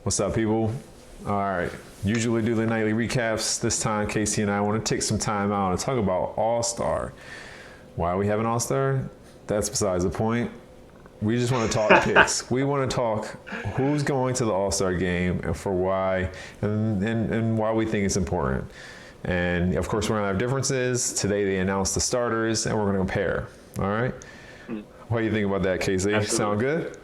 What's up, people? All right. Usually do the nightly recaps. This time, Casey and I want to take some time out and talk about All Star. Why we have an All Star? That's besides the point. We just want to talk picks. We want to talk who's going to the All Star game and for why, and why we think it's important. And of course, we're going to have differences. Today, they announced the starters, and we're going to compare. All right. What do you think about that, Casey? Absolutely. Sound good?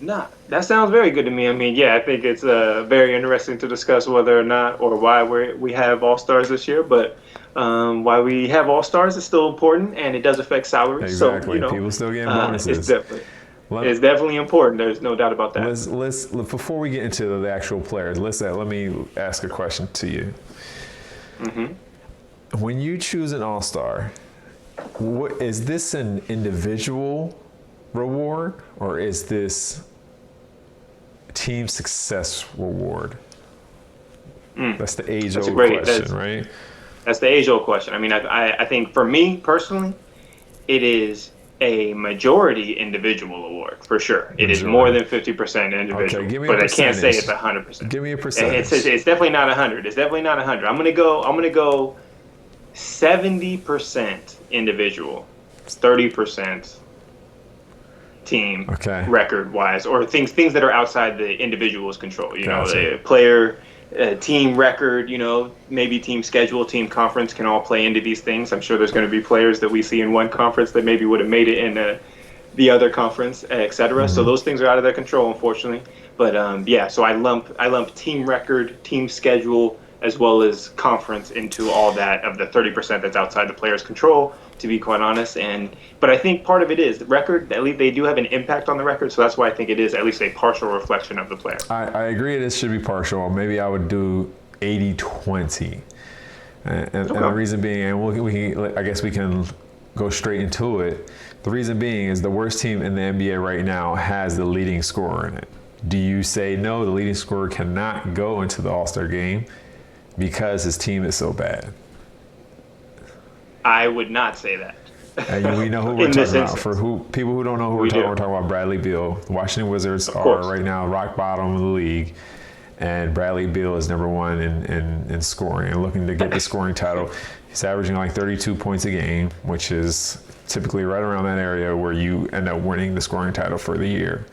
Nah, that sounds very good to me. I mean, yeah, I think it's very interesting to discuss whether or not or why we have all stars this year. But why we have all stars is still important, and it does affect salaries. So Exactly. People still getting it's bonuses. definitely Let, it's definitely important. There's no doubt about that. let's before we get into the actual players, let me ask a question to you. When you choose an All Star, what is this an individual reward or is this team success reward? That's the age-old question, right? That's the age-old question. I mean, I think for me personally, it is a majority individual award for sure. It is more than 50% individual. Okay, give me a but I can't say percentage. it's 100%. Give me a percentage. It's definitely not 100. It's definitely not 100. I'm gonna go 70% individual, 30% team, Okay. record wise, or things that are outside the individual's control. You know, Gotcha. the player, team record. You know, maybe team schedule, team conference can all play into these things. I'm sure there's going to be players that we see in one conference that maybe would have made it in the other conference, et cetera. So those things are out of their control, unfortunately. But yeah, so I lump team record, team schedule, as well as conference into all that of the 30% that's outside the player's control, to be quite honest. But I think part of it is the record. At least they do have an impact on the record, so that's why I think it is at least a partial reflection of the player. I agree this should be partial. Maybe I would do 80-20. And the reason being, and I guess we can go straight into it. The reason being is the worst team in the NBA right now has the leading scorer in it. Do you say no, the leading scorer cannot go into the All-Star game because his team is so bad? I would not say that. And we know who we're In this talking about. instance. For people who don't know who we're talking about Bradley Beal. The Washington Wizards are course. right now rock bottom of the league, and Bradley Beal is number one in scoring and looking to get the scoring title. He's averaging like 32 points a game, which is typically right around that area where you end up winning the scoring title for the year.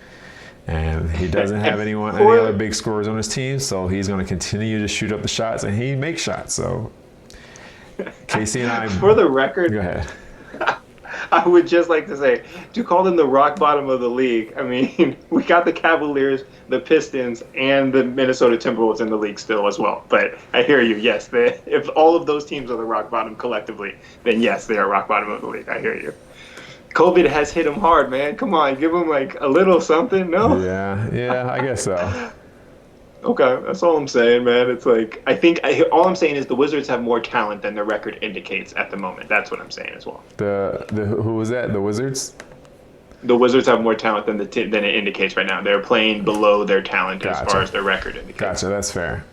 And he doesn't have any other big scorers on his team, so he's going to continue to shoot up the shots, and he makes shots. So Casey and I, For the record, go ahead. I would just like to say, to call them the rock bottom of the league, I mean, we got the Cavaliers, the Pistons, and the Minnesota Timberwolves in the league still as well. But I hear you, yes. If all of those teams are the rock bottom collectively, then yes, they are rock bottom of the league. I hear you. COVID has hit them hard, man. Come on, give them like a little something, no? Yeah, I guess so. Okay, that's all I'm saying, man. It's like, all I'm saying is the Wizards have more talent than their record indicates at the moment. That's what I'm saying as well. Who was that? The Wizards? The Wizards have more talent than than it indicates right now. They're playing below their talent as far as their record indicates. Gotcha. That's fair.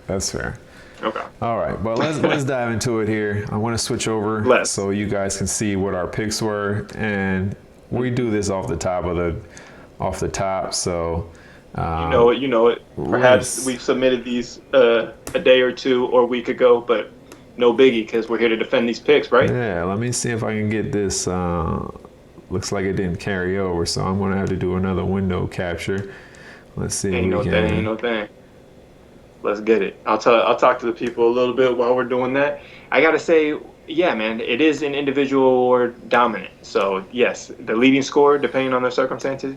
Okay. All right, but let's dive into it here. I want to switch over so you guys can see what our picks were, and we do this off the top. So you know it. Perhaps we submitted these a day or two or a week ago, but no biggie because we're here to defend these picks, right? Yeah. Let me see if I can get this. Looks like it didn't carry over, so I'm gonna have to do another window capture. Let's see. Ain't no thing. Let's get it. I'll talk to the people a little bit while we're doing that. I gotta say, yeah, man, it is an individual or dominant. So yes, the leading scorer, depending on their circumstances,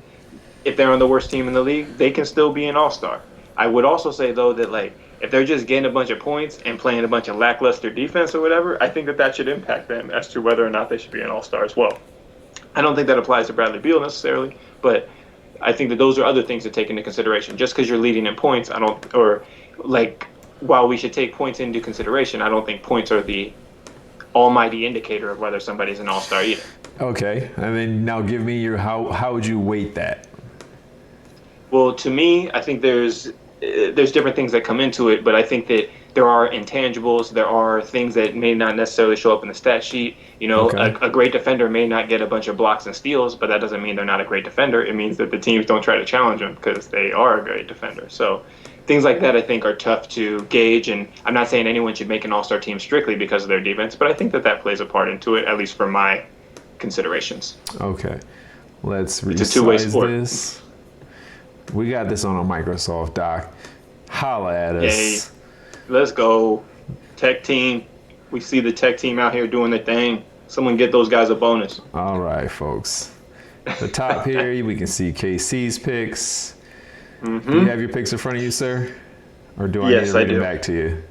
if they're on the worst team in the league, they can still be an all-star. I would also say though that like if they're just getting a bunch of points and playing a bunch of lackluster defense or whatever, I think that should impact them as to whether or not they should be an all-star as well. I don't think that applies to Bradley Beal necessarily, but I think that those are other things to take into consideration. Just because you're leading in points, while we should take points into consideration, I don't think points are the almighty indicator of whether somebody's an all-star either. Okay, and then now give me how would you weight that? Well, to me, I think there's different things that come into it, but I think that there are intangibles. There are things that may not necessarily show up in the stat sheet. You know, a great defender may not get a bunch of blocks and steals, but that doesn't mean they're not a great defender. It means that the teams don't try to challenge them because they are a great defender. So things like that I think are tough to gauge. And I'm not saying anyone should make an all-star team strictly because of their defense, but I think that plays a part into it, at least for my considerations. Okay, let's It's a two-way resize sport. this. We got this on a Microsoft doc. Holla at us. Hey, let's go. Tech team. We see the tech team out here doing their thing. Someone get those guys a bonus. All right, folks. The top here, we can see KC's picks. Do you have your picks in front of you, sir? Or do I Yes, need to I read them do. back to you?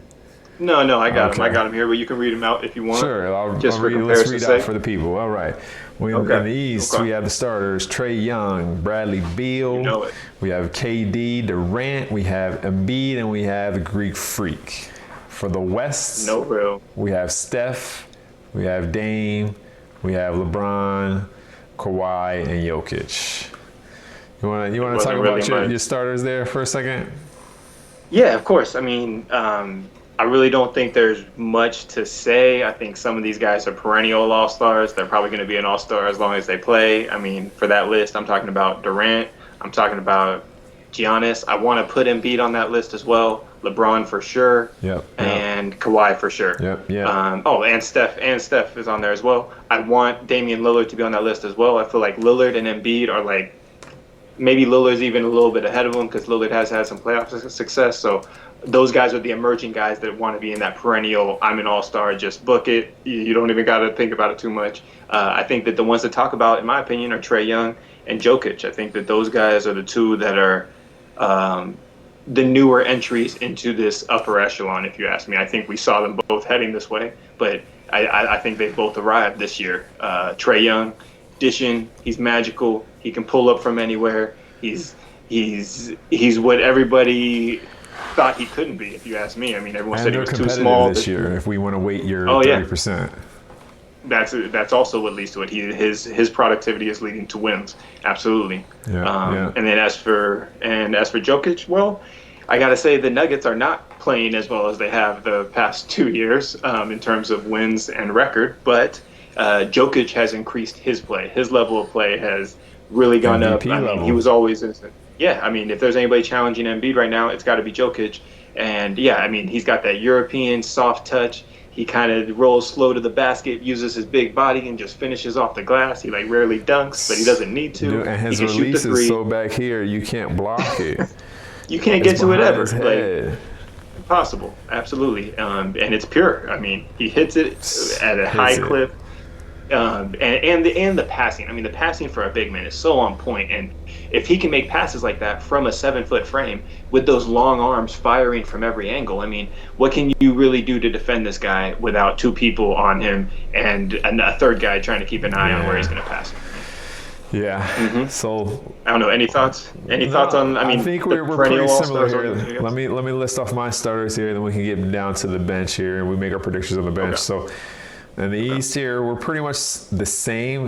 No, I got them. I Okay. got them here, but you can read them out if you want. Sure, I'll Just for read. Let's comparison's read out sake. for the people. All right. Okay, In the East, okay. we have the starters: Trae Young, Bradley Beal. You know it. We have KD, Durant. We have Embiid, and we have the Greek Freak. For the West, No real. we have Steph, we have Dame, we have LeBron, Kawhi, and Jokic. You want to talk wasn't about really your, mine. your starters there for a second? Yeah, of course. I mean, I really don't think there's much to say. I think some of these guys are perennial all-stars. They're probably going to be an all-star as long as they play. I mean, for that list, I'm talking about Durant. I'm talking about Giannis. I want to put Embiid on that list as well. LeBron for sure. Yep. And Kawhi for sure. Yep. And Steph is on there as well. I want Damian Lillard to be on that list as well. I feel like Lillard and Embiid are like, maybe Lillard's even a little bit ahead of him because Lillard has had some playoff success. So those guys are the emerging guys that want to be in that perennial, I'm an all-star, just book it. You don't even got to think about it too much. I think that the ones to talk about, in my opinion, are Trae Young and Jokic. I think that those guys are the two that are the newer entries into this upper echelon, if you ask me. I think we saw them both heading this way, but I think they both arrived this year. Trae Young, dishing, he's magical. He can pull up from anywhere. He's what everybody thought he couldn't be, if you ask me. I mean, everyone And said he they're was too competitive small. this year. If we want to weight your Oh, yeah. 30%. That's also what leads to it. His productivity is leading to wins. Absolutely. Yeah. And then as for Jokic, well, I gotta say the Nuggets are not playing as well as they have the past 2 years in terms of wins and record. But Jokic has increased his play. His level of play has really gone up. MVP I mean, level. he was always innocent. Yeah, I mean, if there's anybody challenging Embiid right now, it's got to be Jokic. And yeah, I mean, he's got that European soft touch. He kind of rolls slow to the basket, uses his big body, and just finishes off the glass. He like rarely dunks, but he doesn't need to. Dude, and his he can shoot release the is three. so back here, you can't block it. You can't get It's to it behind ever. his Like, head. possible, absolutely, and it's pure. I mean, he hits it at a high Hits it. clip, and the passing. I mean, the passing for a big man is so on point, and if he can make passes like that from a 7-foot frame with those long arms firing from every angle, I mean, what can you really do to defend this guy without two people on him and a third guy trying to keep an eye on where he's going to pass? Yeah. So I don't know. Any thoughts? Any thoughts on? I mean, think the we're perennial pretty similar all-stars here. on- Let me list off my starters here, then we can get down to the bench here, and we make our predictions on the bench. Okay. So, in the East here, we're pretty much the same.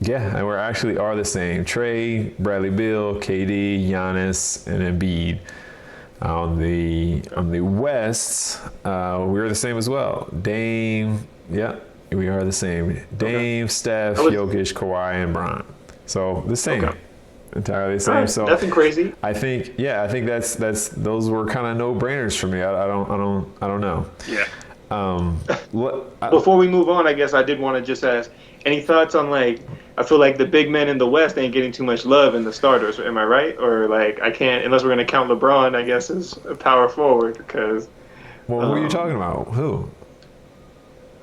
Yeah, and we're actually are the same. Trae, Bradley Beal, KD, Giannis, and Embiid. On the West, we're the same as well. Dame, yeah, we are the same. Dame, Steph, I would- Jokic, Kawhi, and Bron. So the same, Okay. entirely the All same. right, So nothing crazy. I think that's those were kind of no brainers for me. I don't know. Yeah. What, Before we move on, I guess I did want to just ask, any thoughts on, like, I feel like the big men in the West ain't getting too much love in the starters. Am I right? Or, like, I can't, unless we're going to count LeBron, I guess, as a power forward, because well, who are you talking about? Who?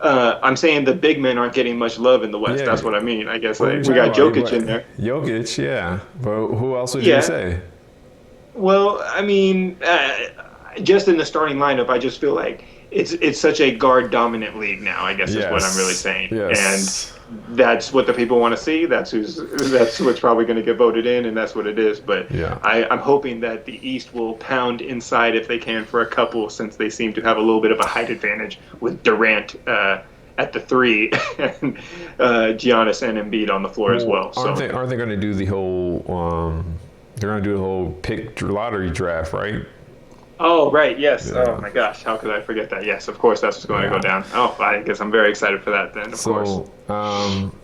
I'm saying the big men aren't getting much love in the West. Yeah. That's what I mean. I guess, What are like, you we got talking Jokic about? in there. Jokic, yeah. But who else would Yeah. you say? Well, I mean, just in the starting lineup, I just feel like it's such a guard dominant league now. I guess is what I'm really saying, Yes. and that's what the people want to see. That's what's probably going to get voted in, and that's what it is. But Yeah. I'm hoping that the East will pound inside if they can for a couple, since they seem to have a little bit of a height advantage with Durant at the 3 and Giannis and Embiid on the floor as well. So Aren't they going to do the whole? They're going to do the whole pick lottery draft, right? Oh, right, yes. Yeah. Oh, my gosh, how could I forget that? Yes, of course, that's what's going to go down. Oh, I guess I'm very excited for that then, of course.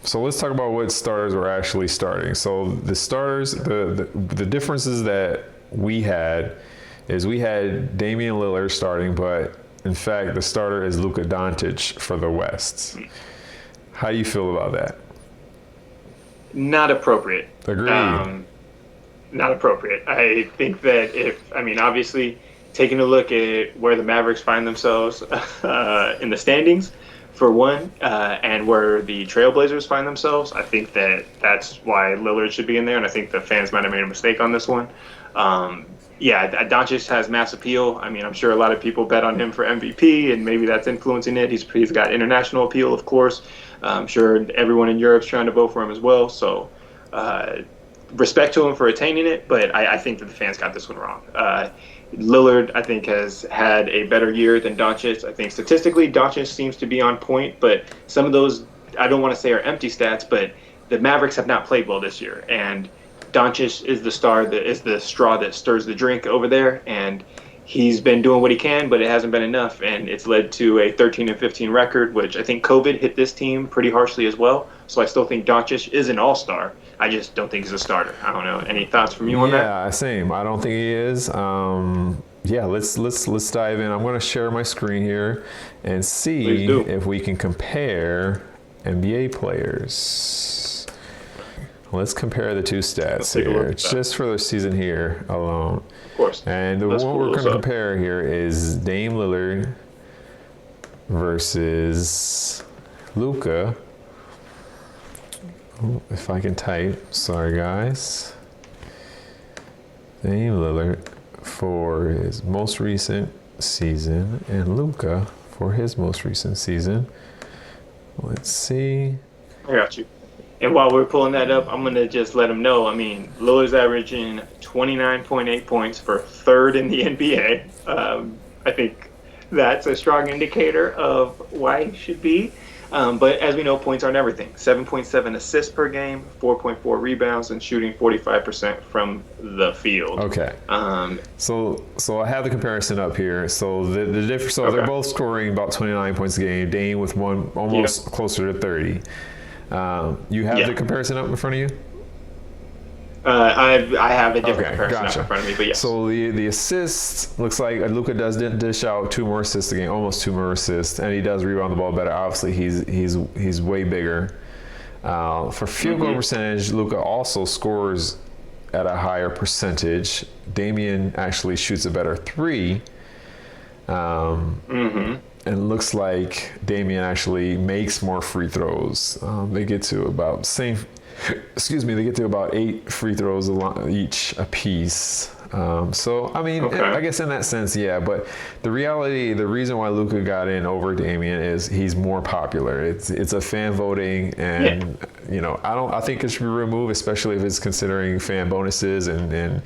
So let's talk about what starters are actually starting. So the starters, the differences that we had is we had Damian Lillard starting, but in fact, the starter is Luka Doncic for the West. How do you feel about that? Not appropriate. Agreed. Not appropriate. I think that obviously, taking a look at where the Mavericks find themselves in the standings, for one, and where the Trailblazers find themselves, I think that's why Lillard should be in there, and I think the fans might have made a mistake on this one. Doncic has mass appeal. I mean, I'm sure a lot of people bet on him for MVP, and maybe that's influencing it. He's got international appeal, of course. I'm sure everyone in Europe's trying to vote for him as well. So, respect to him for attaining it, but I think that the fans got this one wrong. Lillard, I think, has had a better year than Doncic. I think statistically, Doncic seems to be on point, but some of those, I don't want to say are empty stats, but the Mavericks have not played well this year. And Doncic is the straw that stirs the drink over there, and he's been doing what he can, but it hasn't been enough, and it's led to a 13-15 record, which I think COVID hit this team pretty harshly as well. So I still think Doncic is an all-star. I just don't think he's a starter. I don't know. Any thoughts from you on that? Yeah, same. I don't think he is. Let's dive in. I'm going to share my screen here and see if we can compare NBA players. Let's compare the two stats here, just for the season here alone. Of course. And the one we're going to compare here is Dame Lillard versus Luka. If I can type, sorry guys. Dame Lillard for his most recent season and Luka for his most recent season. Let's see. I got you. And while we're pulling that up, I'm going to just let them know. I mean, Lillard's averaging 29.8 points for third in the NBA. I think that's a strong indicator of why he should be. But as we know, points aren't everything. 7.7 assists per game, 4.4 rebounds, and shooting 45% from the field. Okay. So I have the comparison up here. So the difference. So they're both scoring about 29 points a game. Dame with one almost closer to 30. You have the comparison up in front of you? I have a different comparison up in front of me, but yes. So the assists, looks like Luka does dish out 2 more assists a game, almost 2 more assists, and he does rebound the ball better. Obviously, he's way bigger. For field goal percentage, Luka also scores at a higher percentage. Damian actually shoots a better 3. And looks like Damian actually makes more free throws. They get to about they get to about 8 free throws each a piece. So, I mean, I guess in that sense, yeah. But the reason why Luka got in over Damian is he's more popular. It's a fan voting, and I think it should be removed, especially if it's considering fan bonuses and their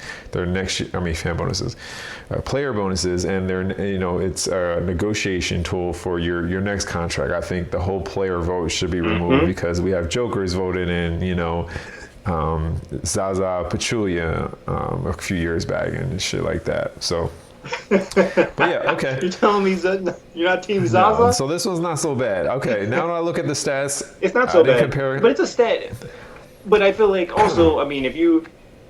fan bonuses, player bonuses, and it's a negotiation tool for your next contract. I think the whole player vote should be removed because we have jokers voted in, Zaza Pachulia a few years back and shit like that. So, but yeah, okay. You're telling me you're not Team Zaza? No, so this was not so bad. Okay, now that I look at the stats, it's not so bad. But it's a stat. But I feel like also, I mean,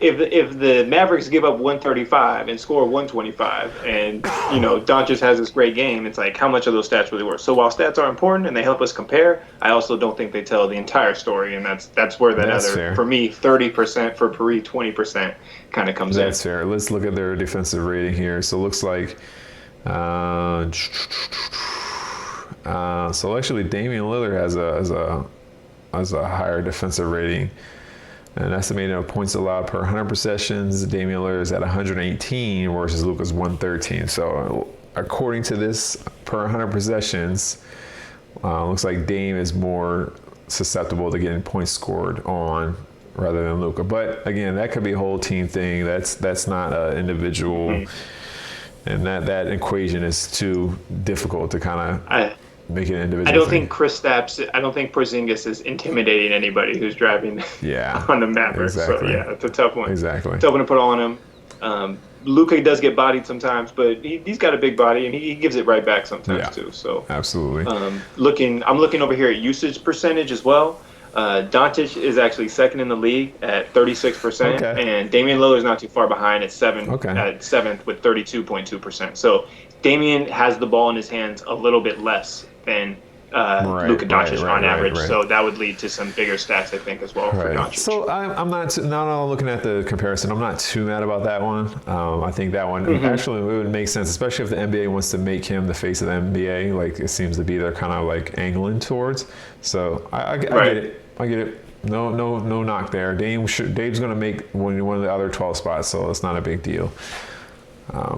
if the Mavericks give up 135 and score 125, and Doncic has this great game, it's like how much are those stats really worth? So while stats are important and they help us compare, I also don't think they tell the entire story, and that's where for me, 30% for Paris, 20% kind of comes in. That's fair. Let's look at their defensive rating here. So it looks like, so actually Damian Lillard has a higher defensive rating. And estimated points allowed per 100 possessions, Damian Lillard is at 118 versus Luka's 113. So according to this, per 100 possessions, looks like Dame is more susceptible to getting points scored on rather than Luka. But again, that could be a whole team thing. That's not an individual, and that equation is too difficult to kind of make an individual. I don't think Porzingis is intimidating anybody who's driving on the Mavericks. Exactly. So yeah, it's a tough one. Exactly. Tough one to put on him. Luka does get bodied sometimes, but he's got a big body and he gives it right back sometimes too. So absolutely. I'm looking over here at usage percentage as well. Doncic is actually second in the league at 36%, Okay. and Damian Lillard is not too far behind at Okay. seventh with 32.2%. So Damian has the ball in his hands a little bit less than Right, Luka right, Doncic right, on right, average. right. So that would lead to some bigger stats, I think, as well for Right. Doncic. So I'm not looking at the comparison. I'm not too mad about that one. I think that one Mm-hmm. actually it would make sense, especially if the NBA wants to make him the face of the NBA. Like it seems to be they're kind of like angling towards. So I get Right. it. I get it. No knock there. Dave's going to make one of the other 12 spots, so it's not a big deal.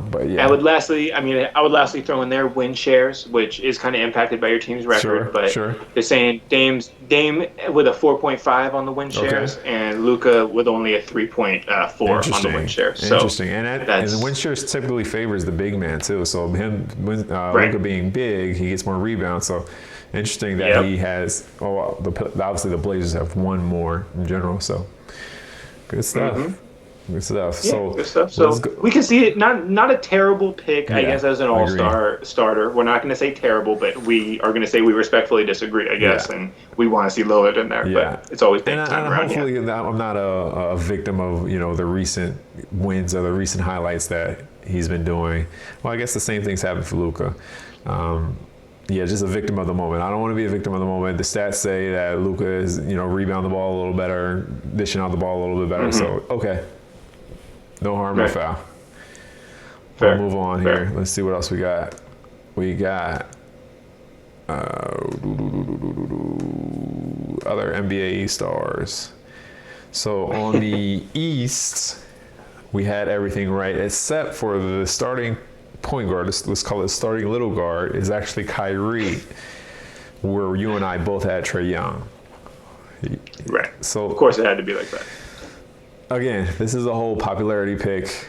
But yeah. I would lastly throw in there win shares, which is kind of impacted by your team's record. Sure, but sure. they're saying Dame with a 4.5 on the win shares, and Luka with only a 3.4 on the win shares. So Interesting. And the win shares typically favors the big man too. So Right. Luka being big, he gets more rebounds. So interesting that Yep. he has. Oh, obviously the Blazers have one more in general. So good stuff. Good stuff. Yeah, So good stuff. So we can see it. Not a terrible pick, I Yeah, guess, as an I agree. all-star starter. We're not going to say terrible, but we are going to say we respectfully disagree, I guess, Yeah. and we want to see Lillard in there. Yeah. But it's always big And time around here. hopefully I'm not a victim of the recent wins or the recent highlights that he's been doing. Well, I guess the same thing's happened for Luka. Yeah, just a victim of the moment. I don't want to be a victim of the moment. The stats say that Luka is rebound the ball a little better, dishing out the ball a little bit better. So okay, no harm, no Right. foul. Fair. We'll move on Fair. here. Let's see what else we got. We got other NBA stars. So on the East, we had everything right except for the starting point guard. Let's call it starting little guard is actually Kyrie, where you and I both had Trae Young. Right. So Of course, it had to be like that. again, this is a whole popularity pick.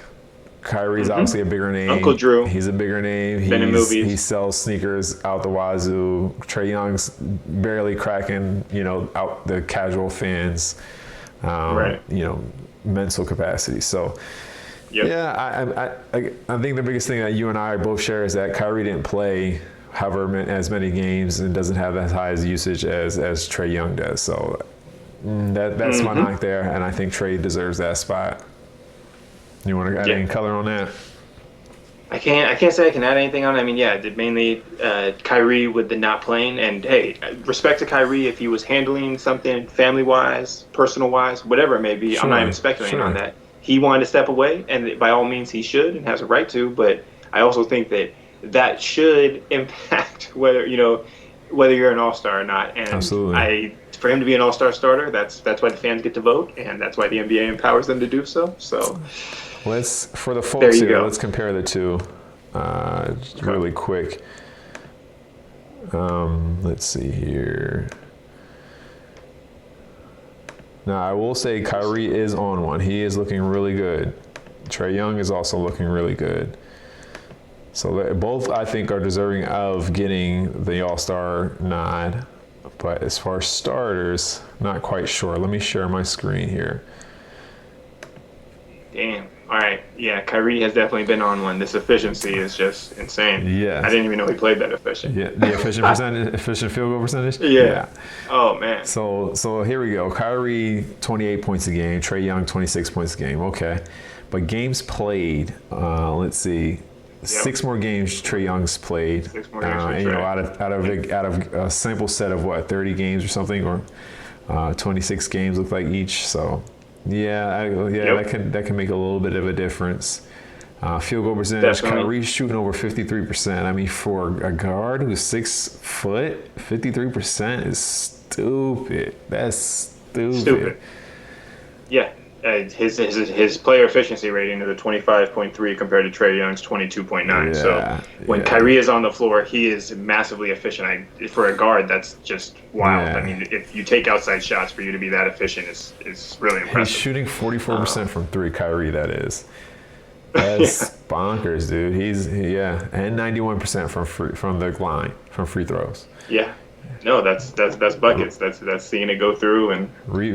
Kyrie's obviously a bigger name. Uncle Drew. He's a bigger name. Been in movies. He sells sneakers out the wazoo. Trae Young's barely cracking, out the casual fans, Right. mental capacity. So, Yep. yeah, I think the biggest thing that you and I both share is that Kyrie didn't play as many games and doesn't have as high as usage as Trae Young does. So that's my knock there, and I think Trae deserves that spot. You want to add any color on that? I can't say I can add anything on it. I mean, yeah, mainly Kyrie with the not playing, and hey, respect to Kyrie if he was handling something family-wise, personal-wise, whatever it may be. I'm not even speculating on that. He wanted to step away, and by all means he should and has a right to. But I also think that should impact whether you're an all-star or not. And Absolutely. For him to be an all-star starter, that's why the fans get to vote, and that's why the NBA empowers them to do so. So. For the folks here, go. let's compare the two really quick. Let's see here. Now, I will say Kyrie is on one. He is looking really good. Trae Young is also looking really good. So both, I think, are deserving of getting the All-Star nod. But as far as starters, not quite sure. Let me share my screen here. Damn. All right. Yeah, Kyrie has definitely been on one. This efficiency is just insane. Yes. I didn't even know he played that efficient. Yeah, the efficient field goal percentage. Yeah. Oh man. So here we go. Kyrie 28 points a game. Trae Young 26 points a game. Okay, but games played. Let's see. 6 more games Trae Young's played. 6 more games for and, Trae. out of a sample set of what 30 games or something, or 26 games look like each. So. That can make a little bit of a difference. Field goal percentage, Definitely. Kyrie's shooting over 53%. I mean, for a guard who's 6 foot, 53% is stupid. That's stupid. Yeah. His player efficiency rating is a 25.3 compared to Trae Young's 22.9. So when Kyrie is on the floor, he is massively efficient. For a guard, that's just wild. Yeah. I mean, if you take outside shots for you to be that efficient, is really impressive. He's shooting 44% from 3, Kyrie, that is. That's bonkers, dude. And 91% from the line, from free throws. Yeah. No, that's buckets. That's seeing it go through, and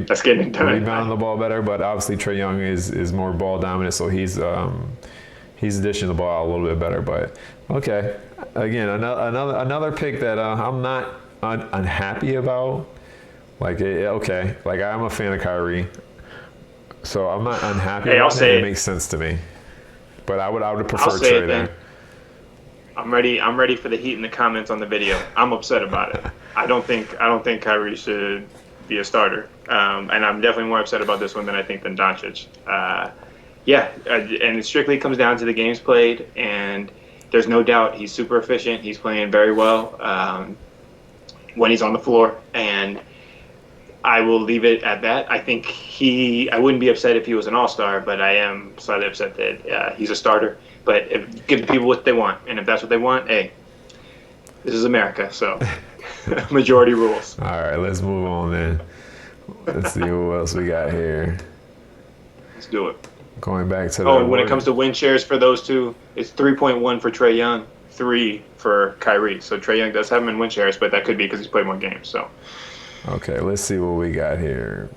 that's getting it done. Rebounding the ball better, but obviously Trae Young is more ball dominant, so he's dishing the ball out a little bit better. But okay, again, another pick that I'm not unhappy about Okay, like I'm a fan of Kyrie, so I'm not unhappy Hey, I'll about it. say It it. makes sense to me, but I would I'll prefer say Trey it then. there. I'm ready. I'm ready for the heat in the comments on the video. I'm upset about it. I don't think Kyrie should be a starter. And I'm definitely more upset about this one than I think than Doncic. And it strictly comes down to the games played, and there's no doubt he's super efficient. He's playing very well when he's on the floor, and I will leave it at that. I wouldn't be upset if he was an all-star, but I am slightly upset that he's a starter. But give the people what they want, and if that's what they want, hey, this is America, so majority rules. All right, let's move on then. Let's see who else we got here. Let's do it. Going back to and when it comes to win shares for those two, it's 3.1 for Trae Young, 3 for Kyrie. So Trae Young does have him in win shares, but that could be because he's played more games. So. Okay, let's see what we got here.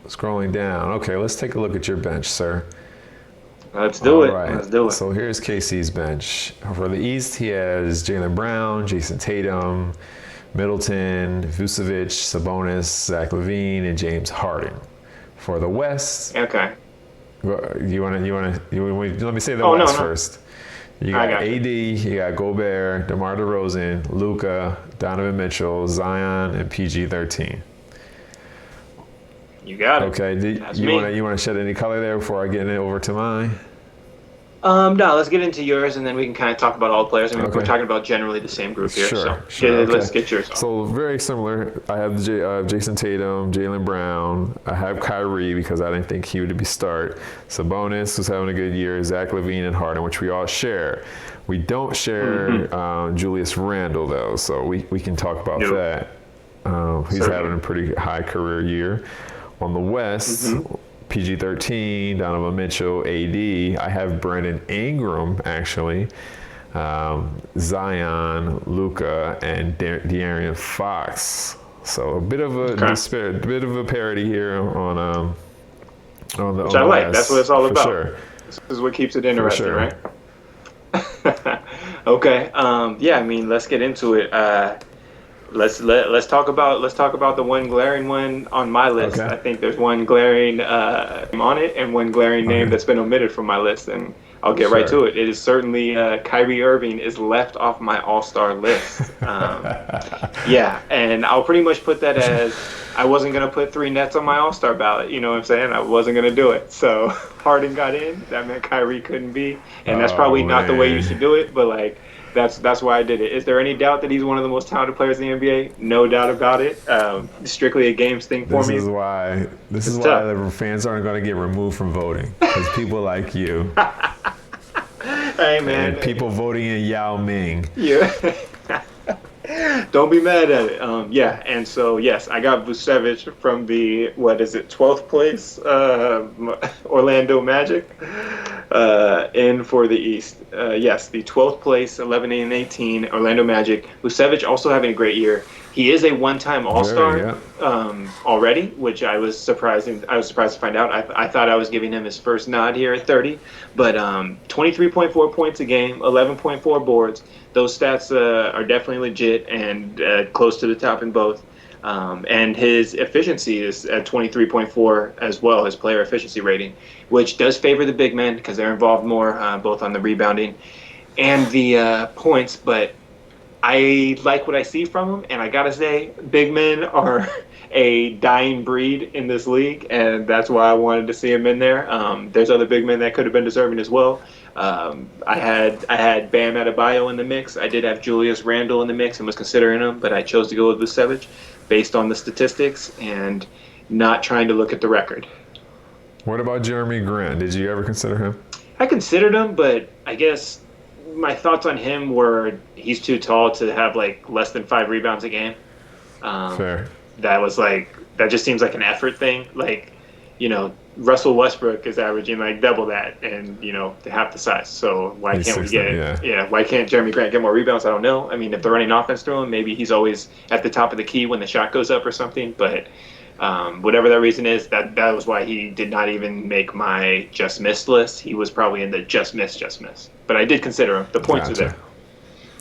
Scrolling down. Okay, let's take a look at your bench, sir. Let's do it. Right. Let's do it. So here's KC's bench. For the East, he has Jaylen Brown, Jason Tatum, Middleton, Vucevic, Sabonis, Zach LaVine, and James Harden. For the West, Okay. let me say the Oh, West no. first. You I got got you. AD, you got Gobert, DeMar DeRozan, Luka, Donovan Mitchell, Zion, and PG-13. You got it. Okay, That's you me. want to shed any color there before I get it over to mine? No, let's get into yours, and then we can kind of talk about all the players. I mean, Okay. we're talking about generally the same group here. Sure. Let's Okay. get yours on. So very similar. I have Jason Tatum, Jaylen Brown. I have Kyrie because I didn't think he would be start. Sabonis was having a good year. Zach LaVine and Harden, which we all share. We don't share Julius Randle though, so we can talk about Nope. that. He's Certainly. having a pretty high career year. On the West, PG-13, Donovan Mitchell, AD. I have Brandon Ingram actually. Zion, Luka, and De'Aaron Fox. So a bit of a bit of a parody here on the. Which I like. That's what it's all about. Sure. This is what keeps it interesting, sure. right? Okay. I mean, let's get into it. Let's talk about the one glaring one on my list. Okay. I think there's one glaring on it and one glaring name that's been omitted from my list, and I'll get right to Sure. it. It is certainly Kyrie Irving is left off my All-Star list. And I'll pretty much put that as I wasn't gonna put 3 Nets on my All-Star ballot. You know what I'm saying? I wasn't gonna do it. So Harden got in. That meant Kyrie couldn't be, and that's probably not the way you should do it. But like. That's why I did it. Is there any doubt that he's one of the most talented players in the NBA? No doubt about it. Strictly a games thing for me. This is why tough. the fans aren't going to get removed from voting because people like you Hey man, and people voting in Yao Ming. yeah. Don't be mad at it. And so yes, I got Vucevic from the 12th place Orlando Magic in for the East. Yes, the 12th place 11-18 Orlando Magic. Vucevic also having a great year. He is a one-time All-Star already, which I was surprised to find out. I thought I was giving him his first nod here at 30, but 23.4 points a game, 11.4 boards. Those stats are definitely legit and close to the top in both. And his efficiency is at 23.4 as well, his player efficiency rating, which does favor the big men because they're involved more both on the rebounding and the points. But I like what I see from him, and I gotta say, big men are a dying breed in this league, and that's why I wanted to see him in there. There's other big men that could have been deserving as well. I had Bam Adebayo in the mix. I did have Julius Randle in the mix and was considering him, but I chose to go with Vucevic based on the statistics and not trying to look at the record. What about Jeremy Grant? Did you ever consider him? I considered him, but I guess my thoughts on him were he's too tall to have like less than 5 rebounds a game. Fair. That just seems like an effort thing. Like, Russell Westbrook is averaging like double that and, half the size. So why He's can't we 6'9", get why can't Jeremy Grant get more rebounds? I don't know. I mean, if they're running offense through him, maybe he's always at the top of the key when the shot goes up or something. But whatever that reason is, that was why he did not even make my just missed list. He was probably in the just miss. But I did consider him. The points are there.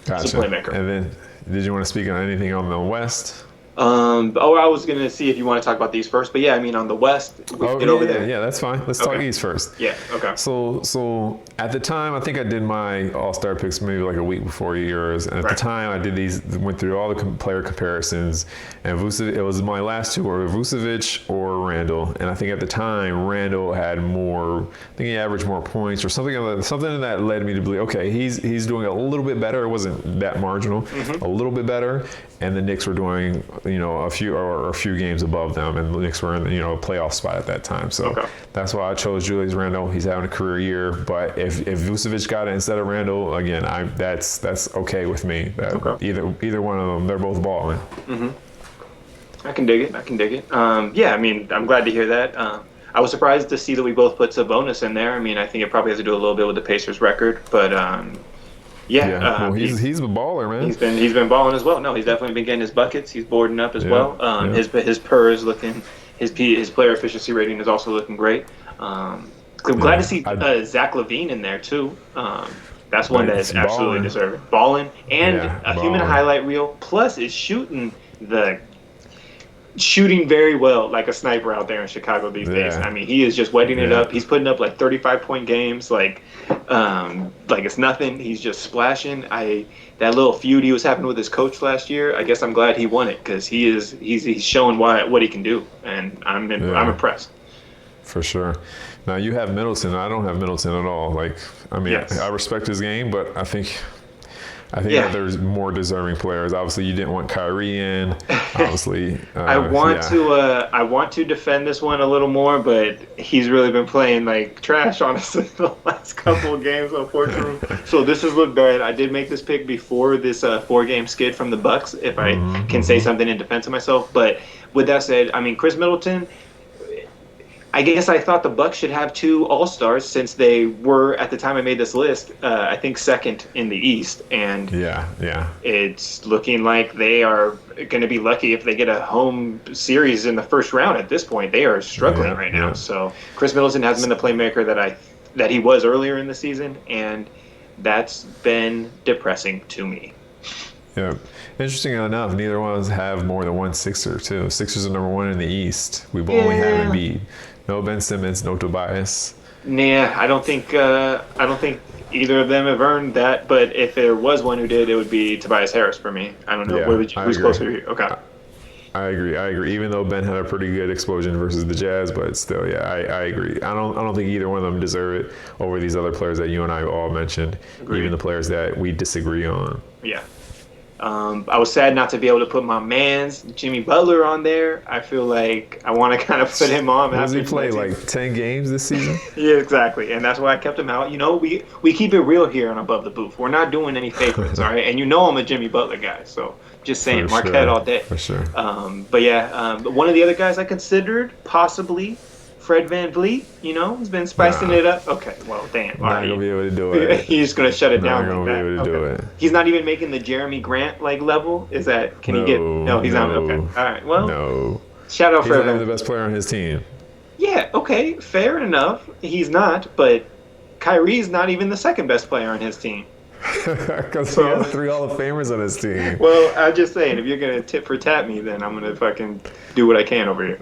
Gotcha. He's a playmaker. And then, did you want to speak on anything on the West? I was gonna see if you want to talk about these first, but yeah, I mean, on the West, we can Oh get over yeah, there. yeah, that's fine. Let's talk Okay. East first. Yeah. Okay. So at the time, I think I did my All Star picks maybe like a week before yours, and at the Right. time I did these, went through all the player comparisons, and Vucevic, it was my last two were Vucevic or Randall, and I think at the time Randall had more, I think he averaged more points or something that led me to believe, okay, he's doing a little bit better. It wasn't that marginal, a little bit better, and the Knicks were doing a few games above them, and the Knicks were in a playoff spot at that time. So Okay. that's why I chose Julius Randle. He's having a career year, but if Vucevic got it instead of Randle, again, that's okay with me. Okay. Either one of them, they're both balling. I can dig it. I can dig it. Yeah, I mean, I'm glad to hear that. I was surprised to see that we both put Sabonis in there. I mean, I think it probably has to do a little bit with the Pacers record, but yeah, Yeah, well, he's a baller, man. he's been balling as well. No, he's definitely been getting his buckets. He's boarding up as well. Yeah. His PER is looking, his player efficiency rating is also looking great. I'm glad to see Zach LaVine in there too. That's one that is Balling. absolutely deserving. Balling and Yeah, a human balling. highlight reel. Plus, is shooting very well, like a sniper out there in Chicago these days. Yeah. I mean, he is just wetting it Yeah. up. He's putting up like 35-point games, like it's nothing. He's just splashing. That little feud he was having with his coach last year. I guess I'm glad he won it because he's showing what he can do, and I'm impressed. For sure. Now you have Middleton. I don't have Middleton at all. Like, I mean, Yes. I respect his game, but I think Yeah. that there's more deserving players. Obviously, you didn't want Kyrie in. Obviously, I want to defend this one a little more, but he's really been playing like trash, honestly, the last couple of games, unfortunately. So this has looked bad. I did make this pick before this 4-game skid from the Bucks, if I can say something in defense of myself. But with that said, I mean, Chris Middleton, I guess I thought the Bucks should have 2 All-Stars since they were, at the time I made this list, I think second in the East. And yeah. it's looking like they are going to be lucky if they get a home series in the first round at this point. They are struggling Yeah, right now. yeah. So Chris Middleton hasn't been the playmaker that he was earlier in the season, and that's been depressing to me. Yeah. Interesting enough, neither one of us have more than one Sixer, too. Sixers are number 1 in the East. We only have Embiid. No Ben Simmons, no Tobias. Nah, I don't think either of them have earned that. But if there was one who did, it would be Tobias Harris for me. I don't know. Yeah, Who's I agree. closer to you? Okay. I agree. Even though Ben had a pretty good explosion versus the Jazz, but still, yeah, I agree. I don't think either one of them deserve it over these other players that you and I all mentioned, Agreed. even the players that we disagree on. Yeah. I was sad not to be able to put my man's Jimmy Butler on there. I feel like I want to kind of put him on. Does he after play 19. like 10 games this season? Yeah, exactly. And that's why I kept him out. You know, we keep it real here on Above the Booth. We're not doing any favorites, all right? And you know I'm a Jimmy Butler guy, so just saying, For Marquette sure. all day. For sure. But yeah, one of the other guys I considered, possibly Fred Van Vliet, he's been spicing Nah. it up. Okay, well, damn. All Not right. gonna be able to do it. He's just gonna shut it Not down gonna like be that. able to do Okay. it. He's not even making the Jeremy Grant like level. Is that? Can he get? No, he's not. Okay. All right. Well, No. shout out He's Fred not Van. even the best player on his team. Yeah. Okay. Fair enough. He's not, but Kyrie's not even the second best player on his team. Because he has 3 Hall of Famers on his team. Well, I'm just saying, if you're gonna tit for tat me, then I'm gonna fucking do what I can over here.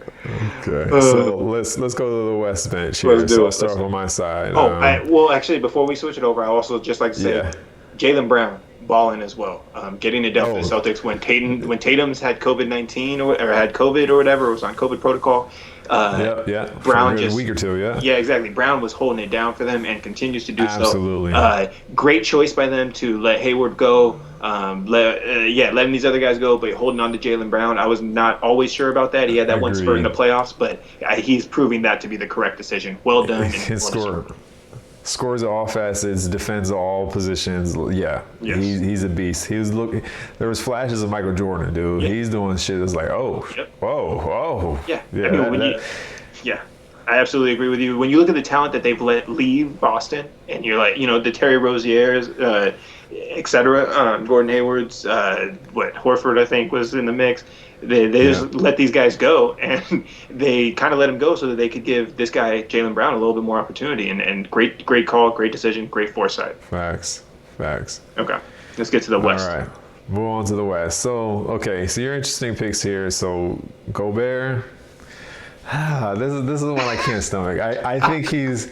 Okay, so let's go to the West bench here. Let's do So it. I'll start on my side. Oh, well, actually, before we switch it over, I also just like to say, Yeah. Jaylen Brown balling as well, getting it done for the Oh. Celtics when Tatum's had COVID-19 or had COVID or whatever, was on COVID protocol. Yeah. Brown For a just week or two, yeah. Yeah, exactly. Brown was holding it down for them and continues to do Absolutely. so. Great choice by them to let Hayward go, letting these other guys go, but holding on to Jaylen Brown. I was not always sure about that. He had that one spurt in the playoffs, but he's proving that to be the correct decision. Well done. He can scores at all facets, defends all positions. Yeah, Yes. he's a beast. There was flashes of Michael Jordan, dude. Yeah. He's doing shit that's like, Yep. whoa. Yeah. I mean, I absolutely agree with you. When you look at the talent that they've let leave Boston, and you're like, the Terry Rozier's, et cetera, Gordon Hayward's, Horford, I think, was in the mix. They just let these guys go, and they kind of let him go so that they could give this guy, Jaylen Brown, a little bit more opportunity. And great call, great decision, great foresight. Facts. Okay, let's get to the West. All right. Move on to the West. So, okay, so your interesting picks here. So, Gobert. This is the one I can't stomach. I think he's.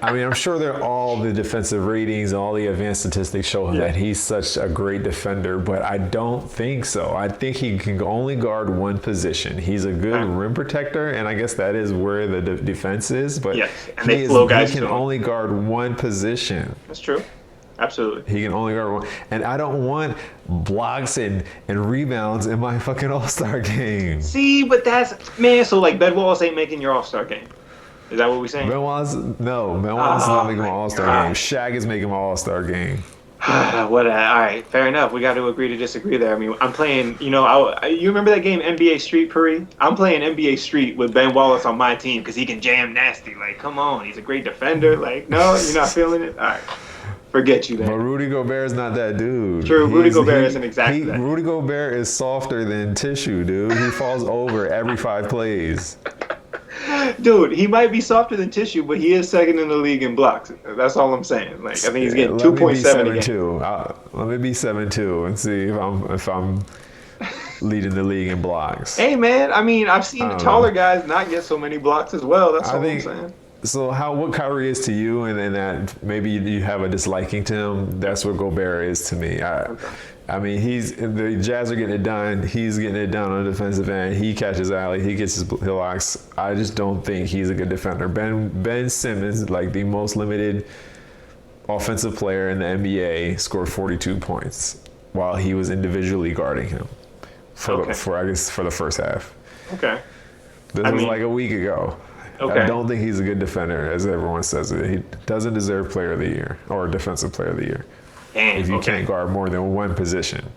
I mean, I'm sure they're all the defensive ratings and all the advanced statistics show that he's such a great defender, but I don't think so. I think he can only guard one position. He's a good rim protector, and I guess that is where the defense is. But and they flow guys he can only guard one position. That's true. Absolutely. He can only guard one. And I don't want blocks and rebounds in my fucking All-Star game. See, but that's, man, so like Ben Wallace ain't making your All-Star game. Is that what we're saying? Ben Wallace is not making my All-Star game. Shaq is making my All-Star game. All right, fair enough. We got to agree to disagree there. I mean, I'm playing, you remember that game NBA Street, Puri? I'm playing NBA Street with Ben Wallace on my team because he can jam nasty. Like, come on, he's a great defender. Like, no, you're not feeling it? All right. Forget you then. But Rudy Gobert is not that dude. True, Rudy Gobert isn't exactly that. Rudy Gobert is softer than tissue, dude. He falls over every 5 plays. Dude, he might be softer than tissue, but he is second in the league in blocks. That's all I'm saying. Like, I think he's getting 2.7 a game. Let me be 7-2 and see if I'm leading the league in blocks. Hey, man, I mean, I've seen the taller guys not get so many blocks as well. That's all I'm saying. So what Kyrie is to you, and that maybe you have a disliking to him, that's what Gobert is to me. I mean, the Jazz are getting it done. He's getting it done on the defensive end. He catches alley. He gets his blocks. I just don't think he's a good defender. Ben Simmons, like the most limited offensive player in the NBA, scored 42 points while he was individually guarding him for the first half. Okay. This was like a week ago. Okay. I don't think he's a good defender, as everyone says it. He doesn't deserve Player of the Year or Defensive Player of the Year if you can't guard more than one position.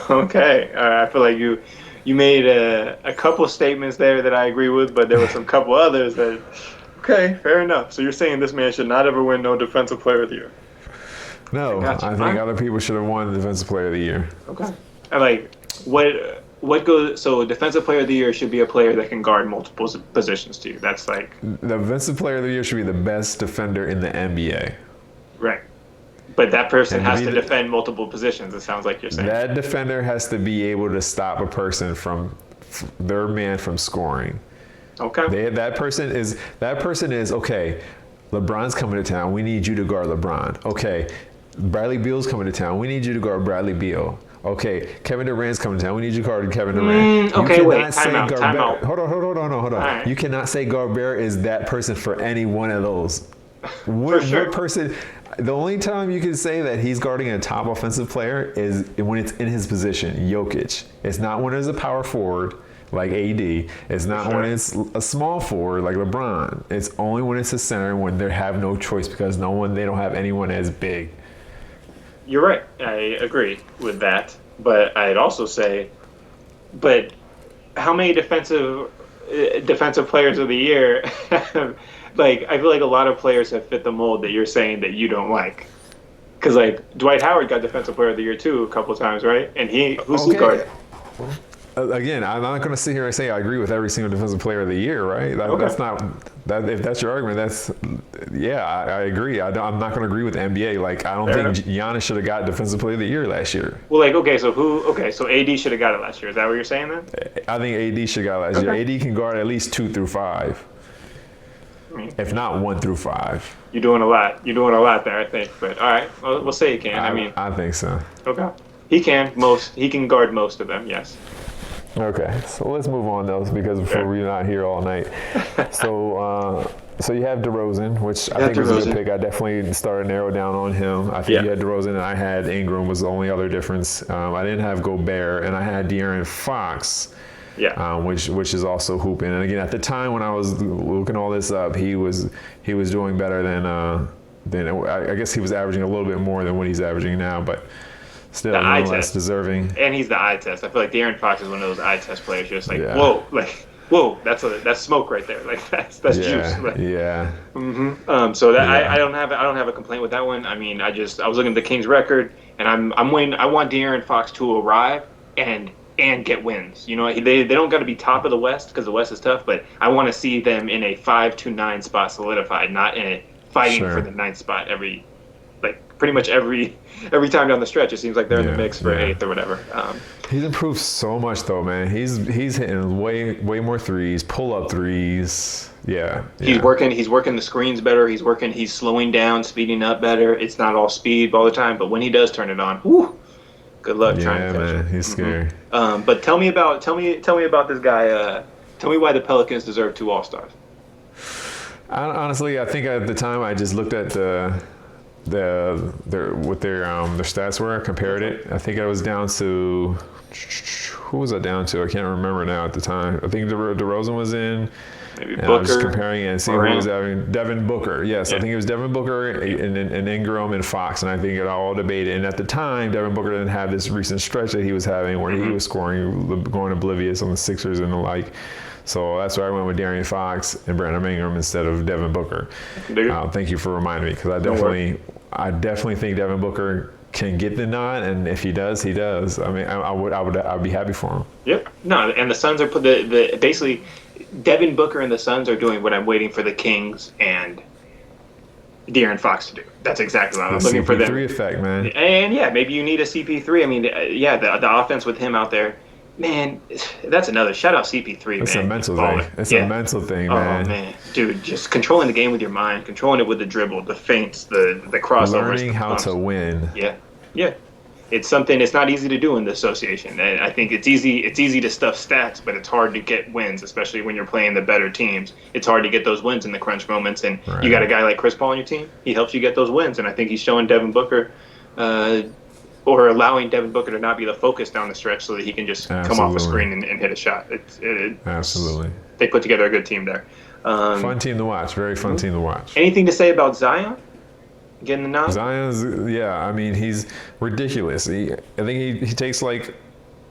Okay. I feel like you made a couple statements there that I agree with, but there were some couple others that. Okay, fair enough. So you're saying this man should not ever win no Defensive Player of the Year? No, I think other people should have won the Defensive Player of the Year. Okay. And like what goes? So, Defensive Player of the Year should be a player that can guard multiple positions to you. That's like the Defensive Player of the Year should be the best defender in the NBA. Right, but that person has to defend multiple positions. It sounds like you're saying that defender has to be able to stop a person from their man from scoring. Okay. That person is okay. LeBron's coming to town. We need you to guard LeBron. Okay. Bradley Beal's coming to town. We need you to guard Bradley Beal. Okay, Kevin Durant's coming to town. We need you to guard Kevin Durant. Okay, wait. Time out. Hold on. Right. You cannot say Gobert is that person for any one of those. For sure. What person? The only time you can say that he's guarding a top offensive player is when it's in his position, Jokic. It's not when it's a power forward like AD. It's not when it's a small forward like LeBron. It's only when it's a center when they have no choice because they don't have anyone as big. You're right. I agree with that. But I'd also say, but how many defensive players of the year have, like, I feel like a lot of players have fit the mold that you're saying that you don't like. Because, like, Dwight Howard got Defensive Player of the Year, too, a couple times, right? And who's he guarding? Again, I'm not going to sit here and say I agree with every single Defensive Player of the Year, right? That's not that. If that's your argument, I agree. I'm not going to agree with the NBA. Like, I don't think Giannis should have got Defensive Player of the Year last year. Well, like, okay, so AD should have got it last year. Is that what you're saying then? I think AD should have got it last year. AD can guard at least 2 through 5, if not 1 through 5. You're doing a lot. You're doing a lot there, I think. But all right, we'll say he can. I think so. Okay, he can. He can guard most of them. Yes. Okay, so let's move on though, because we're not here all night. So you have DeRozan, which I think was a good pick. I definitely started to narrow down on him. I think you had DeRozan and I had Ingram was the only other difference. I didn't have Gobert and I had De'Aaron Fox. Yeah. Which is also hooping. And again, at the time when I was looking all this up, he was doing better than I guess he was averaging a little bit more than what he's averaging now, but. Still, less deserving. And he's the eye test. I feel like De'Aaron Fox is one of those eye test players. Just like, whoa, that's smoke right there. Like that's juice. Like, yeah. Mm-hmm. So that I don't have a complaint with that one. I mean, I was looking at the Kings record, and I'm waiting. I want De'Aaron Fox to arrive and get wins. You know, they don't got to be top of the West because the West is tough, but I want to see them in a 5 to 9 spot solidified, not in a fighting for the 9th spot every pretty much every time down the stretch. It seems like they're in the Yeah, mix for yeah. 8th or whatever. He's improved so much though, man. He's hitting way more threes, pull up threes. Yeah. He's yeah. working the screens better. He's slowing down, speeding up better. It's not all speed all the time, but when he does turn it on, whoo, good luck trying Yeah, to catch man. it. He's scary. But tell me about this guy. Tell me why the Pelicans deserve 2 All-Stars. Honestly, I think at the time I just looked at what their stats were, compared it. I think I was down to, who was I down to? I can't remember now at the time. I think DeRozan was in. Maybe And Booker. I was just comparing it and seeing who Morant. was having. Devin Booker, yes. Yeah. I think it was Devin Booker and Ingram and Fox, and I think it all debated. And at the time, Devin Booker didn't have this recent stretch that he was having where he was scoring, going oblivious on the Sixers and the like. So that's why I went with De'Aaron Fox and Brandon Ingram instead of Devin Booker. Thank you for reminding me, because I definitely think Devin Booker can get the nod, and if he does, he does. I mean, I'd be happy for him. Yep. No, and the Suns are basically Devin Booker and the Suns are doing what I'm waiting for the Kings and De'Aaron Fox to do. That's exactly what I'm looking for them. CP3 effect, man. And yeah, maybe you need a CP3. I mean, yeah, the offense with him out there, man, that's another shout out CP3. It's man. a mental Baller. thing. It's Yeah. a mental thing, Oh man. man, dude, just controlling the game with your mind, controlling it with the dribble, the feints, the crossovers, Learning the how pumps. to win. Yeah. It's something. It's not easy to do in the association. And I think it's easy to stuff stats, but it's hard to get wins, especially when you're playing the better teams. It's hard to get those wins in the crunch moments. And Right. you got a guy like Chris Paul on your team. He helps you get those wins. And I think he's showing Devin Booker, or allowing Devin Booker to not be the focus down the stretch, so that he can just come off a Absolutely. screen and hit a shot. Absolutely. They put together a good team there. Fun team to watch. Very fun team to watch. Anything to say about Zion getting the nod? Zion's, yeah, I mean, he's ridiculous. I think he takes like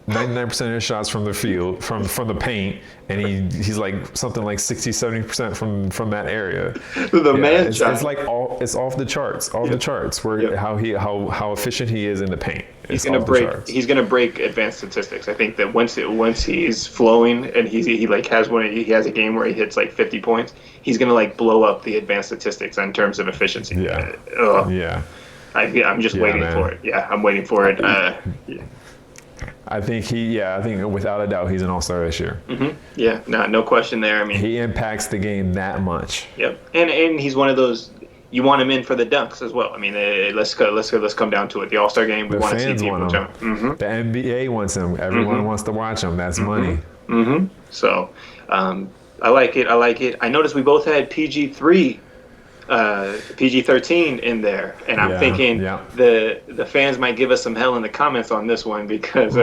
99% of his shots from the field, from the paint, and he's like something like 60-70% from that area. The man it's, shot. it's like it's off the charts, the charts, where Yep. how efficient he is in the paint. He's It's gonna off the break. charts. He's gonna break advanced statistics. I think that once he's flowing and he like has he has a game where he hits like 50 points, he's gonna like blow up the advanced statistics in terms of efficiency. Yeah. Yeah. I'm just Yeah, waiting man. for it. Yeah, I'm waiting for it. I think without a doubt he's an all-star this year. Yeah, no question there. I mean, He impacts the game that much. yep. And he's one of those. You want him in for the dunks as well. I mean, let's come down to it. The All-Star game, we The want to see fans people want him. jump. The NBA wants him. Everyone wants to watch him. That's money. So, I like it. I noticed we both had PG-3, PG-13 in there, and I'm Yeah, thinking yeah. the fans might give us some hell in the comments on this one, because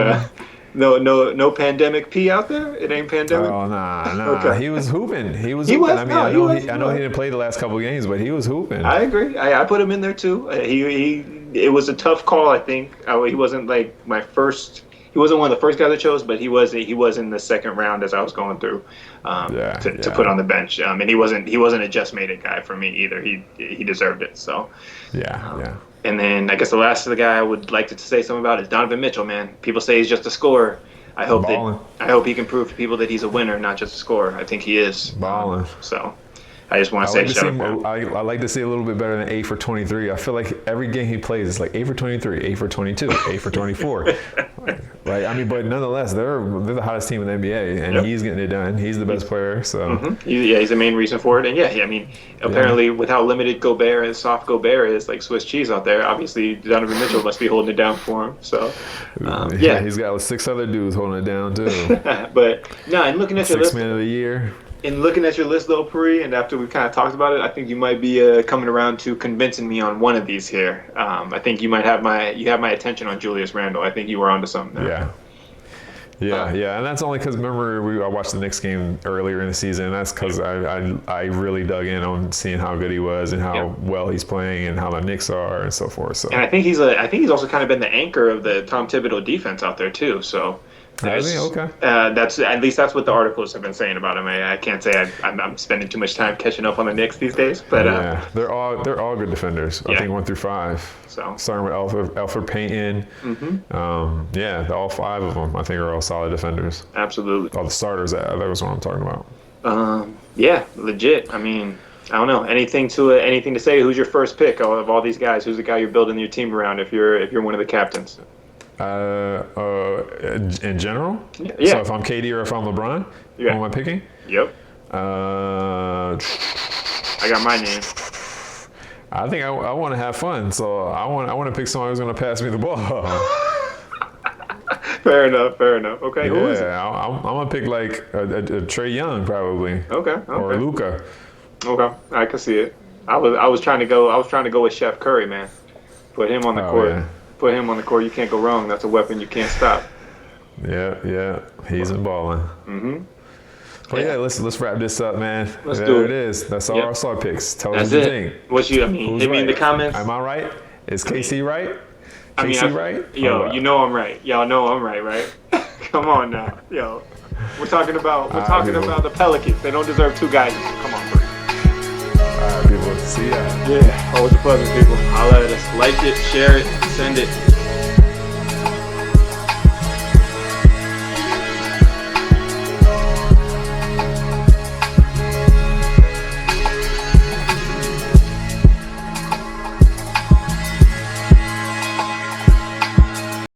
no pandemic P out there. It ain't pandemic. Oh nah. Okay. He was hooping. He was He hooping. was, I mean, no, I he know was, I know he didn't play the last couple of games, but he was hooping. I agree. I put him in there too. It was a tough call. I think he wasn't like my first. He wasn't one of the first guys I chose, but he was in the second round as I was going through to put on the bench. And he wasn't a just made it guy for me either. He deserved it. So Yeah. and then I guess the last of the guy I would like to say something about is Donovan Mitchell. Man, people say he's just a scorer. I hope he can prove to people that he's a winner, not just a scorer. I think he is. Balling. So I just want to say shout out. I like to see a little bit better than 8 for 23. I feel like every game he plays is like 8 for 23, 8 for 22, 8 for 24. Right? I mean, but nonetheless, they're the hottest team in the NBA, and he's getting it done. He's the best player, so. He's the main reason for it. And I mean, apparently with how limited Gobert and soft Gobert is, like Swiss cheese out there, obviously Donovan Mitchell must be holding it down for him. So, He's got 6 other dudes holding it down, too. But, no, and looking at your list. 6 man of the year. In looking at your list, though, Puri, and after we kind of talked about it, I think you might be coming around to convincing me on one of these here. I think you might have my attention on Julius Randle. I think you were onto something there. Yeah, and that's only because remember I watched the Knicks game earlier in the season, and that's because I really dug in on seeing how good he was and how well he's playing and how the Knicks are and so forth. So and I think he's also kind of been the anchor of the Tom Thibodeau defense out there too. So. Okay. That's at least that's what the articles have been saying about him. I can't say I'm spending too much time catching up on the Knicks these days, but they're all good defenders. I think 1 through 5. So starting with Alfred Payton, all 5 of them I think are all solid defenders. Absolutely. All the starters. That was what I'm talking about. Yeah, legit. I mean, I don't know. Anything to say? Who's your first pick of all these guys? Who's the guy you're building your team around? If you're one of the captains. In general. Yeah. So if I'm KD or if I'm LeBron, Yeah. who am I picking? Yep. Uh, I got my name. I think I want to have fun, so I want to pick someone who's going to pass me the ball. Fair enough. Okay. Who is it? Yeah, I'm gonna pick like a Trey Young probably, Okay. or Luka. Okay. I can see it. I was trying to go with Chef Curry, man. Put him on the court. Yeah. Put him on the court. You can't go wrong. That's a weapon you can't stop. Yeah, he's been balling. Mm-hmm. But yeah, let's wrap this up, man. Let's there do it it. is. That's all Yep. our star picks. Tell That's us what you it. think. What you? I mean, Who's hit me in the right? comments. Am I right? Is KC right? I KC mean, right? Yo, Or what? you know I'm right. Y'all know I'm right, right? Come on now, yo. We're talking about people. the Pelicans. They don't deserve two guys. Come on, bro. All right, people. See ya. Yeah, always a pleasure, people. Holla at us. Like it, share it, send it.